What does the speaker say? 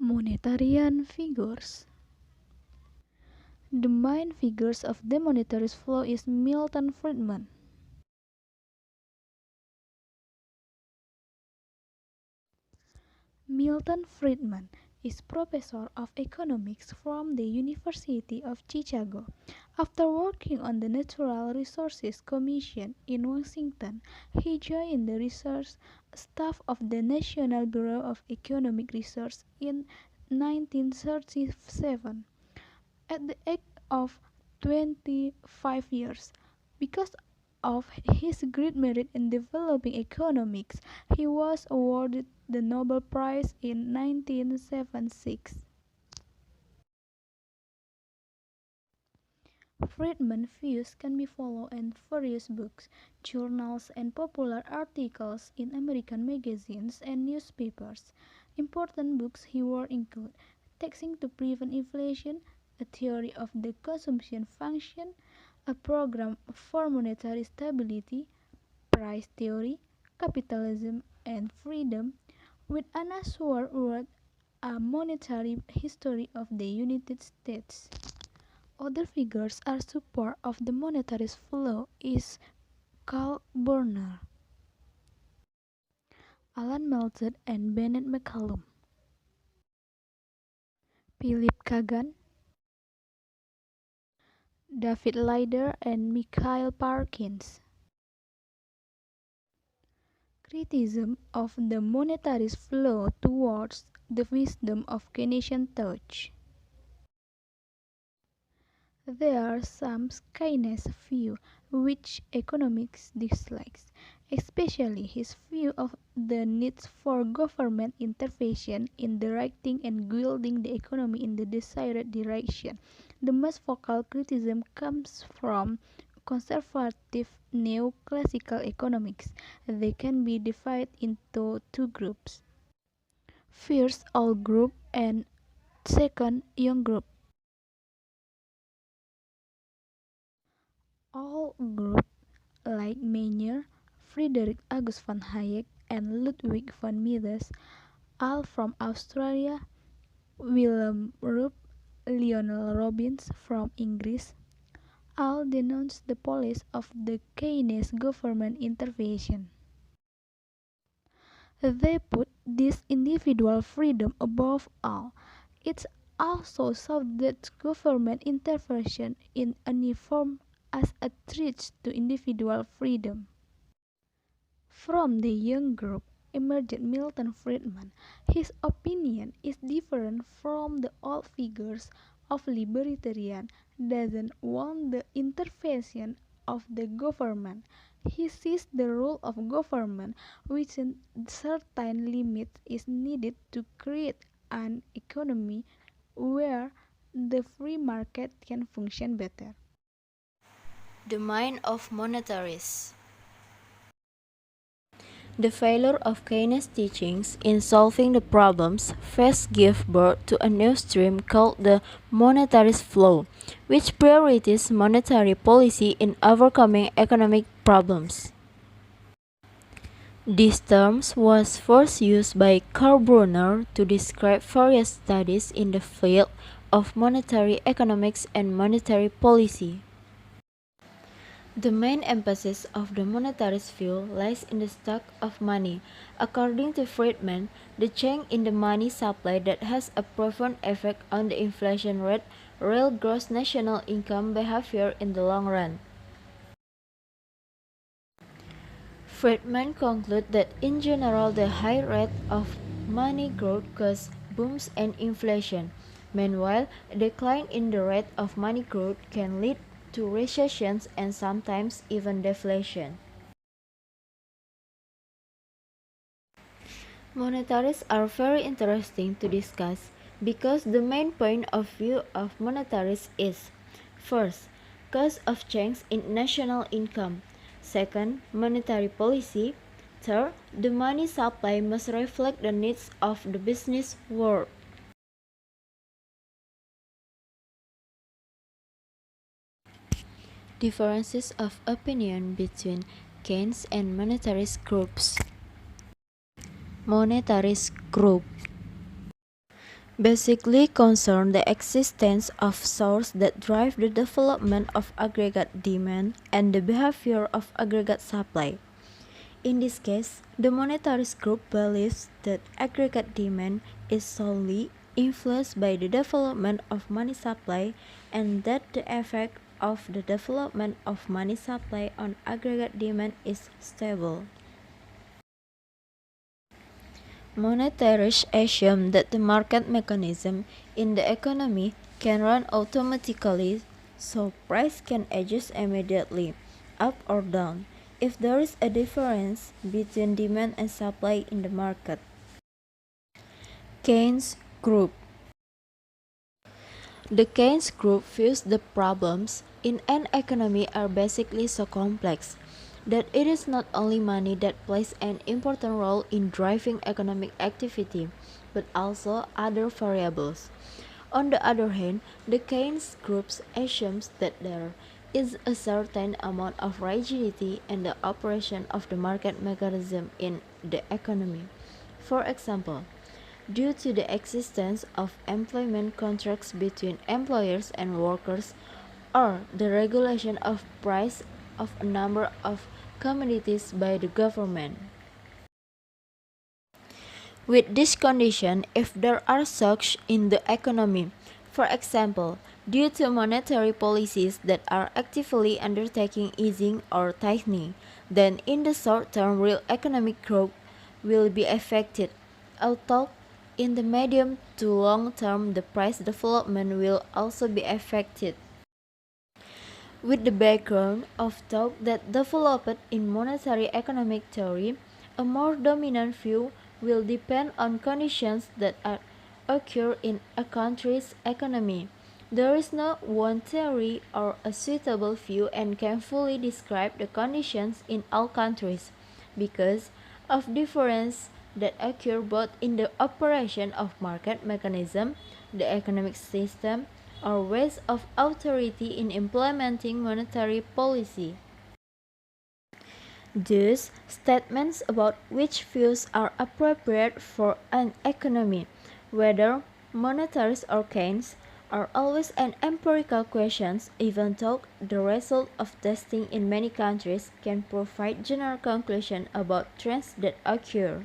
Monetarian figures. The main figures of the monetarist flow is Milton Friedman. Milton Friedman is professor of economics from the University of Chicago. After working on the Natural Resources Commission in Washington, he joined the research staff of the National Bureau of Economic Research in 1937. At the age of 25 years. Because of his great merit in developing economics, he was awarded the Nobel Prize in 1976. Friedman's views can be followed in various books, journals, and popular articles in American magazines and newspapers. Important books he wrote include Taxing to Prevent Inflation, A Theory of the Consumption Function, A Program for Monetary Stability, Price Theory, Capitalism and Freedom, with Anna Schwartz wrote A Monetary History of the United States. Other figures are support of the monetarist flow is Karl Börner, Alan Meltzer and Bennett McCallum, Philip Kagan, David Leider and Mikhail Parkins. Criticism of the monetarist flow towards the wisdom of Keynesian thought. There are some Keynes' views which economics dislikes, especially his view of the need for government intervention in directing and guiding the economy in the desired direction. The most vocal criticism comes from conservative neoclassical economics. They can be divided into two groups. First, old group and second, young group. All group like Meyer, Friedrich August von Hayek, and Ludwig von Mises, all from Australia, Wilhelm Rupp, Lionel Robbins from English, all denounce the policy of the Keynes government intervention. They put this individual freedom above all. It also saw that government intervention in any form as a threat to individual freedom. From the young group emerged Milton Friedman. His opinion is different from the old figures of libertarian, doesn't want the intervention of the government. He sees the role of government within certain limits is needed to create an economy where the free market can function better. The mind of monetarists. The failure of Keynes' teachings in solving the problems first gave birth to a new stream called the monetarist flow, which prioritizes monetary policy in overcoming economic problems. This term was first used by Karl Brunner to describe various studies in the field of monetary economics and monetary policy. The main emphasis of the monetarist view lies in the stock of money. According to Friedman, the change in the money supply that has a profound effect on the inflation rate, real gross national income behavior in the long run. Friedman concluded that in general the high rate of money growth causes booms and inflation. Meanwhile, a decline in the rate of money growth can lead to recessions and sometimes even deflation. Monetarists are very interesting to discuss because the main point of view of monetarists is: first, cause of change in national income; second, monetary policy; third, the money supply must reflect the needs of the business world. Differences of opinion between Keynes and monetarist groups. Monetarist group. basically concern the existence of sources that drive the development of aggregate demand and the behavior of aggregate supply. In this case, the monetarist group believes that aggregate demand is solely influenced by the development of money supply and that the effect of the development of money supply on aggregate demand is stable. Monetarists assume that the market mechanism in the economy can run automatically, so price can adjust immediately, up or down, if there is a difference between demand and supply in the market. Keynes Group. The Keynes Group views the problems in an economy are basically so complex that it is not only money that plays an important role in driving economic activity, but also other variables. On the other hand, the Keynes Group assumes that there is a certain amount of rigidity in the operation of the market mechanism in the economy. For example, due to the existence of employment contracts between employers and workers or the regulation of price of a number of commodities by the government. With this condition, if there are shocks in the economy, for example, due to monetary policies that are actively undertaking easing or tightening, then in the short term real economic growth will be affected, although in the medium to long term the price development will also be affected. With the background of thought that developed in monetary economic theory, a more dominant view will depend on conditions that occur in a country's economy. There is no one theory or a suitable view and can fully describe the conditions in all countries because of differences that occur both in the operation of market mechanism, the economic system, or ways of authority in implementing monetary policy. Thus, statements about which views are appropriate for an economy, whether monetarist or Keynes, are always an empirical question, even though the result of testing in many countries can provide general conclusions about trends that occur.